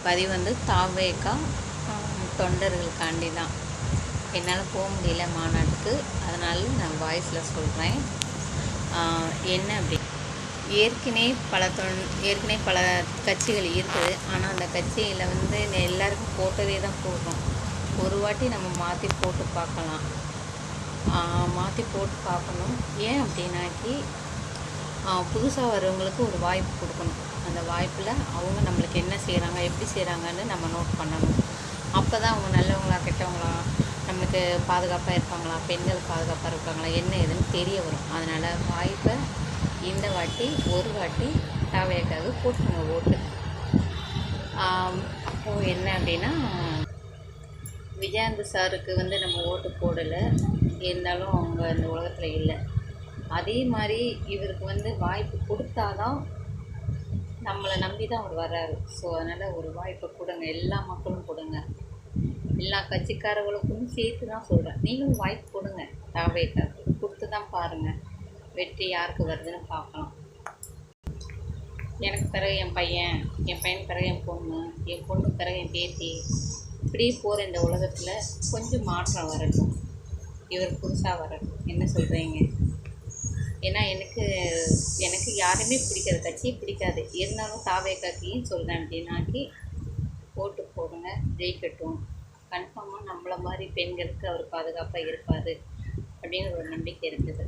பதிவு வந்து தாவேக்கா தொண்டர்களுக்காண்டி தான். என்னால் போக முடியல மாநாட்டுக்கு, அதனால நான் வாய்ஸில் சொல்கிறேன். என்ன அப்படி ஏற்கனவே பல கட்சிகள் இருக்குது. ஆனால் அந்த கட்சியில் வந்து எல்லாருக்கும் போட்டதே தான் போடுறோம். ஒரு வாட்டி நம்ம மாற்றி போட்டு பார்க்கலாம், மாற்றி போட்டு பார்க்கணும். ஏன் அப்படின்னாக்கி புதுசாக வர்றவங்களுக்கு ஒரு வாய்ப்பு கொடுக்கணும். அந்த வாய்ப்பில் அவங்க நம்மளுக்கு என்ன செய்கிறாங்க, எப்படி செய்கிறாங்கன்னு நம்ம நோட் பண்ணணும். அப்போ தான் அவங்க நல்லவங்களா கெட்டவங்களா, நம்மளுக்கு பாதுகாப்பாக இருப்பாங்களா, பெண்கள் பாதுகாப்பாக இருப்பாங்களா, என்ன ஏதுன்னு தெரிய வரும். அதனால் வாய்ப்பை இந்த வாட்டி ஒரு வாட்டி தாவேக்காக போட்டுருங்க ஓட்டு. அப்போது என்ன அப்படின்னா, விஜயகாந்த் சாருக்கு வந்து நம்ம ஓட்டு போடலை, இருந்தாலும் அவங்க இந்த உலகத்தில் இல்லை. அதே மாதிரி இவருக்கு வந்து வாய்ப்பு கொடுத்தாதான், நம்மளை நம்பி தான் அவர் வர்றாரு. ஸோ அதனால் ஒரு வாய்ப்பை கொடுங்க, எல்லா மக்களும் கொடுங்க, எல்லா கட்சிக்காரர்களுக்கும் சேர்த்து தான் சொல்கிறேன். நீங்களும் வாய்ப்பு கொடுங்க, தாவேக்காக்கு கொடுத்து தான் பாருங்கள், வெற்றி யாருக்கு வருதுன்னு பார்க்கலாம். எனக்கு பிறகு என் பையன் பிறகு என் பொண்ணு பிறகு என் பேத்தி, இப்படியே போகிற இந்த உலகத்தில் கொஞ்சம் மாற்றம் வரட்டும், இவர் புதுசாக வரட்டும். என்ன சொல்கிறீங்க? ஏன்னா எனக்கு யாருமே பிடிக்காது, கட்சியே பிடிக்காது. இருந்தாலும் தாவேக்காக்கியும் சொல்கிறேன் அப்படின்னாக்கி ஓட்டு போடுங்க, ஜெயிக்கட்டும். கன்ஃபார்மாக நம்மளை மாதிரி பெண்களுக்கு அவர் பாதுகாப்பாக இருப்பார் அப்படின்னு ஒரு நம்பிக்கை இருக்குது.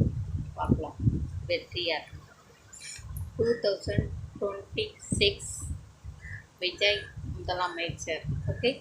பார்க்கலாம் வெற்றியார். 2026 விஜய் முதலமைச்சர். ஓகே.